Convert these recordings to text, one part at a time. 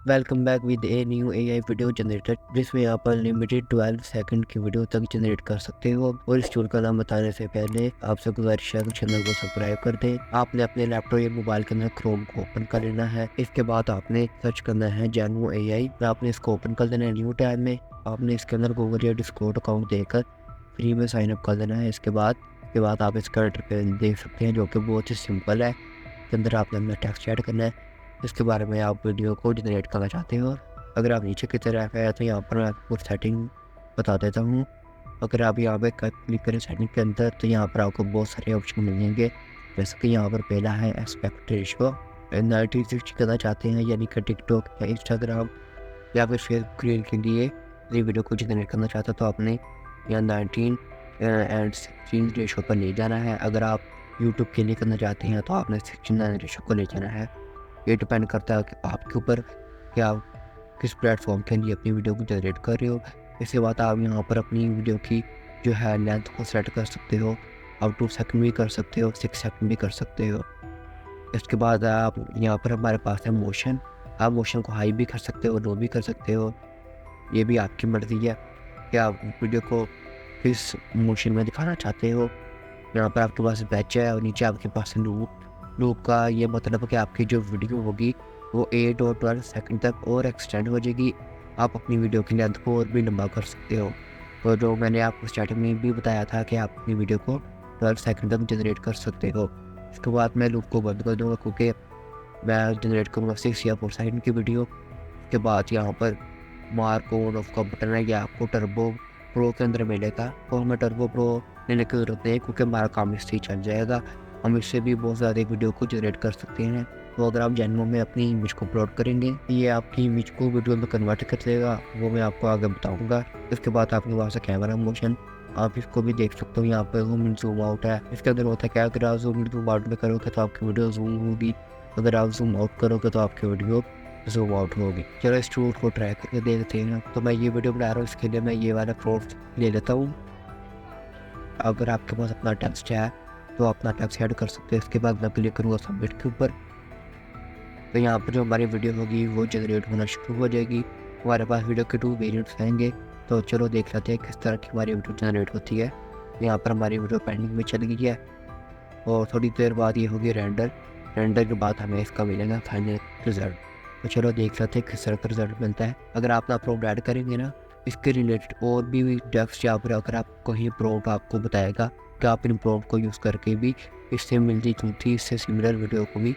Welcome back with a new AI video generator जिसमें आप unlimited 12 second की video तक जनरेट कर सकते हो। और इस टूल का नाम बताने से पहले आपसे गुजारिश है कि चैनल को सब्सक्राइब कर दें। आपने अपने लैपटॉप या मोबाइल के अंदर क्रोम को ओपन कर लेना है। इसके बाद आपने सर्च करना है जेन्युइन एआई। आपने इसको ओपन कर देना है न्यू टैब में। आपने इसके अंदर गूगल या डिस्कॉर्ड अकाउंट देकर फ्री में साइन अप कर देना है। इसके बाद आप इसका इंटरफेस देख सकते हैं जो कि बहुत ही सिंपल है। इसके अंदर आपने अपना टेक्स्ट ऐड करना है जिसके बारे में आप वीडियो को जनरेट करना चाहते हो। अगर आप नीचे की तरफ है तो यहाँ पर मैं आपको सेटिंग बता देता हूँ। अगर आप यहाँ पे क्लिक करें सेटिंग के अंदर तो यहाँ पर आपको बहुत सारे ऑप्शन मिलेंगे। जैसे कि यहाँ पर पहला है एस्पेक्ट रेशियो। 90-60 करना चाहते हैं यानी कि टिकटॉक या इंस्टाग्राम या फिर फेसबुक रील के लिए ये वीडियो को जनरेट करना चाहते हो तो आपने यहाँ 19:16 रेशो पर ले जाना है। अगर आप यूट्यूब के लिए करना चाहते हैं तो आपने 69 रेशो को ले जाना है। ये डिपेंड करता है कि आपके ऊपर कि आप किस प्लेटफॉर्म के लिए अपनी वीडियो को जनरेट कर रहे हो। इसके बाद आप यहाँ पर अपनी वीडियो की जो है लेंथ को सेट कर सकते हो। आप 2 सेकंड भी कर सकते हो, 6 सेकंड भी कर सकते हो। इसके बाद आप यहाँ पर हमारे पास है मोशन। आप मोशन को हाई भी कर सकते हो, लो भी कर सकते हो। ये भी आपकी मर्ज़ी है कि आप वीडियो को किस मोशन में दिखाना चाहते हो। यहाँ पर आपके पास बैच है और नीचे आपके पास लूप। लूप का ये मतलब है कि आपकी जो वीडियो होगी वो 8 और 12 सेकंड तक और एक्सटेंड हो जाएगी। आप अपनी वीडियो की लेंथ को और भी लंबा कर सकते हो। और जो मैंने आपको स्टार्टिंग में भी बताया था कि आप अपनी वीडियो को 12 सेकंड तक जनरेट कर सकते हो। इसके बाद मैं लूप को बंद कर दूँगा क्योंकि मैं जनरेट करूँगा 6 या 4 सेकंड की वीडियो। उसके बाद यहाँ पर मार्क ऑन ऑफ का बटन है, ये आपको टर्बो प्रो के अंदर मिलेगा। और हमें टर्बो प्रो लेने की ज़रूरत नहीं है क्योंकि हमारा काम इससे ही चल जाएगा। हम इससे भी बहुत ज़्यादा वीडियो को जनरेट कर सकते हैं। तो अगर आप जेन्युइन में अपनी इमेज को अपलोड करेंगे ये आपकी इमेज को वीडियो में कन्वर्ट कर देगा, वो मैं आपको आगे बताऊँगा। इसके बाद आपके पास है कैमरा मोशन। आप इसको भी देख सकते हो, यहाँ पर ज़ूम इन ज़ूम आउट है। इसके अंदर होता है क्या, अगर आप ज़ूम इन ज़ूम आउट में करोगे तो आपकी वीडियो ज़ूम होगी, अगर आप ज़ूम आउट करोगे तो आपकी वीडियो ज़ूम आउट होगी। चलो इस टूल को ट्राई करके देखते हैं। तो मैं ये वीडियो बना रहा हूँ, इसके लिए मैं ये वाला प्रूफ ले लेता हूँ। अगर आपके पास अपना टेक्स्ट है तो अपना टेक्स्ट ऐड कर सकते हैं। इसके बाद मैं क्लिक करूँगा सबमिट के ऊपर। तो यहाँ पर जो हमारी वीडियो होगी वो जनरेट होना शुरू हो जाएगी। हमारे पास वीडियो के 2 वेरिएंट्स आएंगे। तो चलो देख लेते हैं किस तरह की हमारी वीडियो जनरेट होती है। यहाँ पर हमारी वीडियो पेंडिंग में चल गई है और थोड़ी देर बाद ये होगी रेंडर। रेंडर के बाद हमें इसका मिलेगा फाइनल रिजल्ट। तो चलो देख लेते हैं किस तरह का रिजल्ट मिलता है। अगर आप ना प्रॉम्प्ट ऐड करेंगे ना, इसके रिलेटेड और भी टेक्स्ट या फिर अगर आप कहीं प्रॉम्प्ट आपको बताएगा कि आप इन प्रॉम्प्ट को यूज़ करके भी इससे मिलती जुलती इससे सिमिलर वीडियो को भी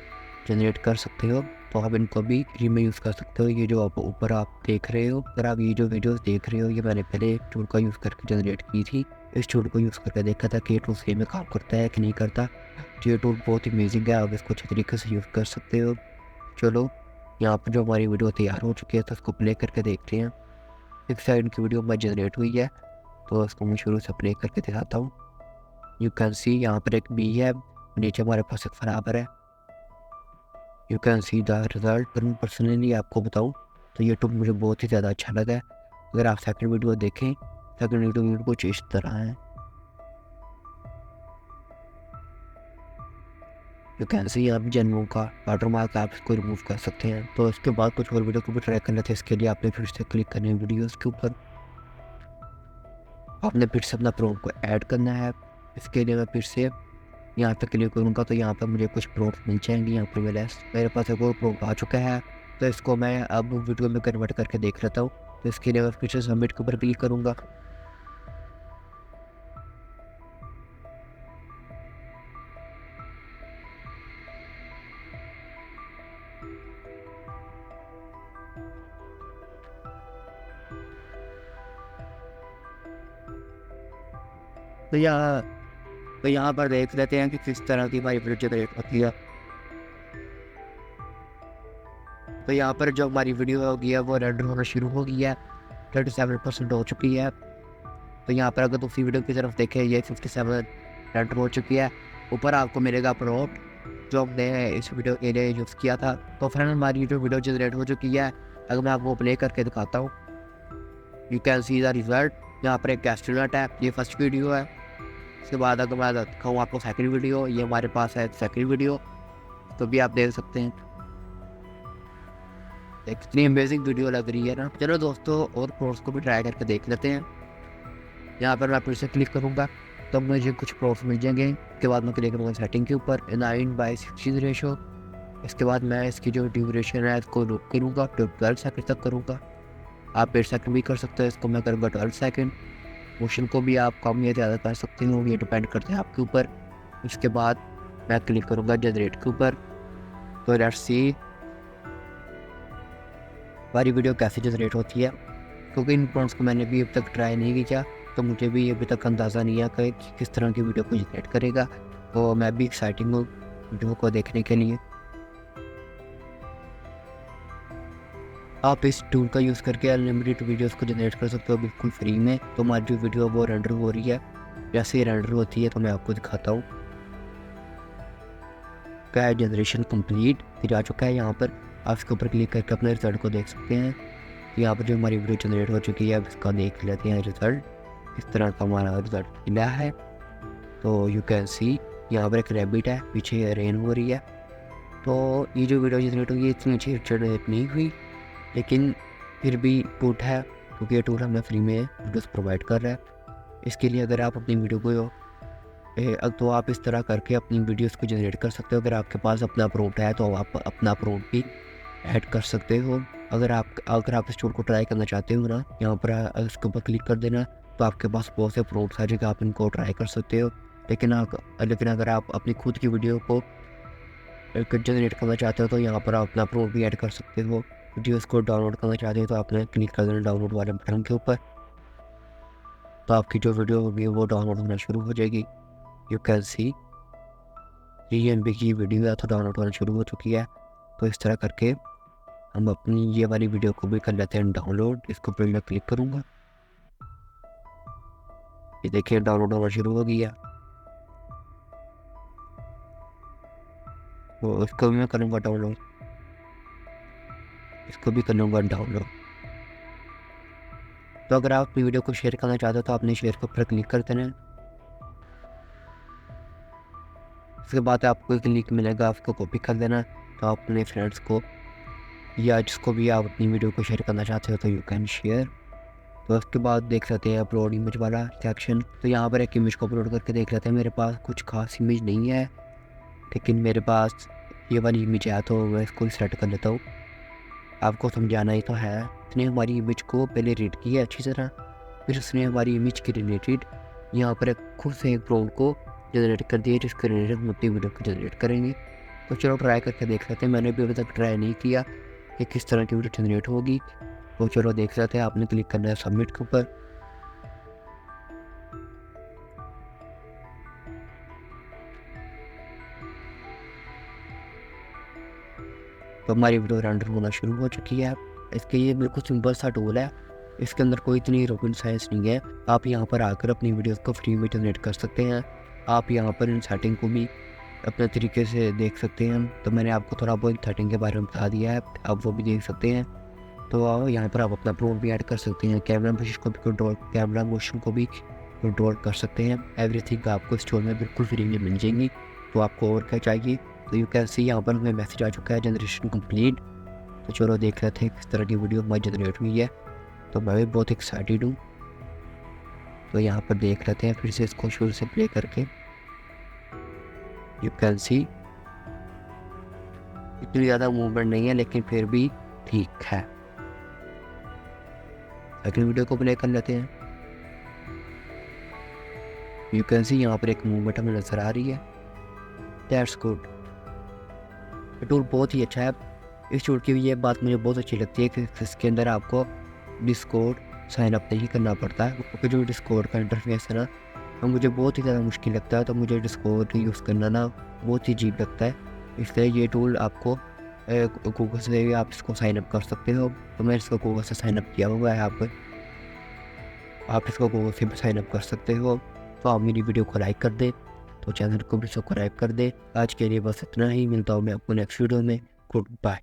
जनरेट कर सकते हो। तो आप इनको भी फ्री में यूज़ कर सकते हो। ये जो आप ऊपर आप देख रहे हो, अगर आप ये जो वीडियोस देख रहे हो ये मैंने पहले टूल का यूज़ करके जनरेट की थी। इस टूल को यूज़ करके देखा था कि ये टूल सही में काम करता है कि नहीं करता। तो ये टूल बहुत ही अमेजिंग है, आप इसको अच्छे तरीके से यूज़ कर सकते हो। चलो यहाँ पर जो हमारी वीडियो तैयार हो चुकी है तो उसको प्ले करके देखते हैं। 6 सेकंड की वीडियो में जनरेट हुई है तो इसको मैं शुरू से प्ले करके दिखाता हूँ। यू कैन सी यहाँ पर एक बी है, नीचे हमारे पास एक बराबर है। You can see the result. पर मैं पर्सनली आपको बताऊँ तो ये टूल मुझे बहुत ही ज़्यादा अच्छा लगा है। अगर आप सेकंड वीडियो देखें, सेकंड वीडियो कुछ इस तरह है। यू कैन सी आप जेन्युइन का वाटरमार्क आप इसको रिमूव कर सकते हैं। तो इसके बाद कुछ और वीडियो को भी ट्राई करना था। इसके लिए आपने फिर से क्लिक करना है वीडियोज़ के ऊपर। आपने फिर से अपना प्रॉम्प्ट को ऐड करना है। इसके लिए मैं फिर से यहाँ पे क्लिक करूँगा तो यहाँ पर मुझे कुछ प्रॉम्प्ट मिल जाएंगे। यहाँ पर मेरे पास एक और प्रॉम्प्ट आ चुका है तो इसको मैं अब वीडियो में कन्वर्ट करके देख लेता हूँ। तो इसके लिए मैं फिर से सबमिट के ऊपर क्लिक करूँगा। तो यहाँ तो यहाँ पर देख लेते हैं कि किस तरह की हमारी वीडियो जनरेट होती है। तो यहाँ पर जो हमारी वीडियो होगी है वो रेंडर होना शुरू हो गई है। 37% हो चुकी है। तो यहाँ पर अगर दूसरी वीडियो की तरफ देखें ये 57 रेंडर हो चुकी है। ऊपर आपको मिलेगा प्रॉम्प्ट जो हमने इस वीडियो के लिए यूज़ किया था। तो फ्रेंड हमारी जो वीडियो जनरेट हो चुकी है, अगर मैं आपको प्ले करके दिखाता हूँ, you can see the result. यहाँ पर एक कैस्टूलेट है, ये फर्स्ट वीडियो है। इसके बाद अगर मैं दिखाऊँ आपको सेकंड वीडियो, ये हमारे पास है सेकंड वीडियो, तो भी आप देख सकते हैं। इतनी अमेजिंग वीडियो लग रही है ना। चलो दोस्तों और प्रोड्स को भी ट्राई करके देख लेते हैं। यहाँ पर मैं फिर से क्लिक करूँगा तो मुझे कुछ प्रोड्स मिल जाएंगे। उसके बाद मैं क्लिक करूँगा सेटिंग के ऊपर 9:16 रेशो। इसके बाद मैं इसकी जो ड्यूरेशन है इसको रोक करूँगा, 12 सेकंड तक करूँगा। आप 8 सेकंड भी कर सकते हो, इसको मैं करूँगा 12 सेकंड। मोशन को भी आप कम या ज़्यादा कर सकते हो, ये डिपेंड करते हैं आपके ऊपर। उसके बाद मैं क्लिक करूँगा जनरेट के ऊपर। तो लेट्स सी हमारी वीडियो कैसे जनरेट होती है, क्योंकि इन प्रॉम्प्ट्स को मैंने भी अभी तक ट्राई नहीं किया तो मुझे भी अभी तक अंदाज़ा नहीं है कि किस तरह की वीडियो को जनरेट करेगा। तो मैं भी एक्साइटिंग हूँ वीडियो को देखने के लिए। आप इस टूल का यूज़ करके अनलिमिटेड वीडियोस को जनरेट कर सकते हो बिल्कुल फ्री में। तो हमारी जो वीडियो वो रेंडर हो रही है, जैसे ही रेंडर होती है तो मैं आपको दिखाता हूँ। क्या है, जनरेशन कंप्लीट फिर आ चुका है। यहाँ पर आप इसके ऊपर क्लिक करके अपने रिजल्ट को देख सकते हैं। यहाँ पर जो हमारी वीडियो जनरेट हो चुकी है अब इसका देख लेते हैं रिजल्ट। इस तरह का हमारा रिजल्ट मिला है। तो यू कैन सी यहाँ पर एक रैबिट है, पीछे रेन हो रही है। तो ये जो वीडियो जनरेट हुई है इतनी अच्छी जनरेट नहीं हुई, लेकिन फिर भी टूल है, क्योंकि ये टूल हमें फ्री में वीडियोस प्रोवाइड कर रहा है। इसके लिए अगर आप अपनी वीडियो को तो आप इस तरह करके अपनी वीडियोस को जनरेट कर सकते हो। अगर आपके पास अपना प्रॉम्प्ट है तो आप अपना प्रॉम्प्ट भी ऐड कर सकते हो। अगर आप इस टूल को ट्राई करना चाहते हो ना, यहाँ पर इसके ऊपर क्लिक कर देना तो आपके पास बहुत से प्रॉम्प्ट्स आ जाएगा, आप इनको ट्राई कर सकते हो। लेकिन अगर आप अपनी खुद की वीडियो को जनरेट करना चाहते हो तो यहाँ पर आप अपना प्रॉम्प्ट भी ऐड कर सकते हो। वीडियोस को डाउनलोड करना चाहते हो तो आपने क्लिक कर देना डाउनलोड वाले बटन के ऊपर। तो आपकी जो वीडियो होगी वो डाउनलोड होना शुरू हो जाएगी। यू कैन सी 3 MB की वीडियो है तो डाउनलोड होना शुरू हो चुकी है। तो इस तरह करके हम अपनी ये वाली वीडियो को भी कर लेते हैं डाउनलोड। इसको फिर मैं क्लिक करूँगा, ये देखिए डाउनलोड होना शुरू हो गया। तो इसको भी मैं करूँगा डाउनलोड, इसको भी कर लूँगा डाउनलोड। तो अगर आप अपनी वीडियो को शेयर करना चाहते हो तो आपने शेयर के ऊपर क्लिक कर देना है। उसके बाद आपको एक लिंक मिलेगा, आपको कॉपी कर देना। तो आप अपने फ्रेंड्स को या जिसको भी आप अपनी वीडियो को शेयर करना चाहते हो तो यू कैन शेयर। तो उसके बाद देख सकते हैं अपलोड इमेज वाला सेक्शन। तो यहाँ पर एक इमेज को अपलोड करके देख लेते हैं। मेरे पास कुछ खास इमेज नहीं है, लेकिन मेरे पास ये वाली इमेज है तो मैं इसको सेलेक्ट कर लेता हूँ। आपको समझाना ही तो है। उसने हमारी इमेज को पहले रीड किया अच्छी तरह, फिर उसने हमारी इमेज के रिलेटेड यहाँ पर खुद से एक प्रॉम्प्ट को जनरेट कर दिया, जिसके रिलेटेड हम अपनी वीडियो को जनरेट करेंगे। तो चलो ट्राई करके देख लेते हैं। मैंने भी अभी तक ट्राई नहीं किया कि किस तरह की वीडियो जनरेट होगी। तो चलो देख लेते हैं। आपने क्लिक करना है सबमिट के ऊपर। तो हमारी वीडियो रेंडर होना शुरू हो चुकी है। इसके ये बिल्कुल सिंपल सा टूल है, इसके अंदर कोई इतनी रॉकेट साइंस नहीं है। आप यहाँ पर आकर अपनी वीडियोस को फ्री में जनरेट कर सकते हैं। आप यहाँ पर इन सेटिंग को भी अपने तरीके से देख सकते हैं। तो मैंने आपको थोड़ा बहुत सेटिंग के बारे में बता दिया है, आप वो भी देख सकते हैं। तो यहाँ पर आप अपना प्रॉम्प्ट भी ऐड कर सकते हैं, कैमरा मोशन को भी कंट्रोल कर सकते हैं। एवरीथिंग आपको इस टूल में बिल्कुल फ्री में मिल जाएंगी। तो आपको और क्या चाहिए। तो यू कैन सी यहाँ पर हमें मैसेज आ चुका है जनरेशन कंप्लीट। तो चलो देख लेते हैं किस तरह की वीडियो हमारी जनरेट हुई है। तो मैं भी बहुत एक्साइटेड हूँ। तो यहाँ पर देख लेते हैं फिर से इसको शुरू से प्ले करके। यू कैन सी इतनी ज़्यादा मूवमेंट नहीं है, लेकिन फिर भी ठीक है। अगली वीडियो को प्ले कर लेते हैं। यू कैन सी यहाँ पर एक मूवमेंट हमें नज़र आ रही है। That's good. ये टूल बहुत ही अच्छा है। इस टूल की भी ये बात मुझे बहुत अच्छी लगती है कि इसके अंदर आपको डिस्कॉर्ड साइन अप नहीं करना पड़ता है, क्योंकि जो डिस्कॉर्ड का इंटरफेस है ना, तो मुझे बहुत ही ज़्यादा मुश्किल लगता है। तो मुझे डिस्कॉर्ड यूज़ करना ना बहुत ही अजीब लगता है। इसलिए ये टूल आपको गूगल से भी आप इसको साइन अप कर सकते हो। तो मैं इसको गूगल से साइन अप किया हुआ है। आप इसको गूगल से भी साइन अप कर सकते हो। तो आप मेरी वीडियो को लाइक कर दें, तो चैनल को भी सब्सक्राइब कर दें। आज के लिए बस इतना ही, मिलता हूँ मैं आपको नेक्स्ट वीडियो में। Good bye.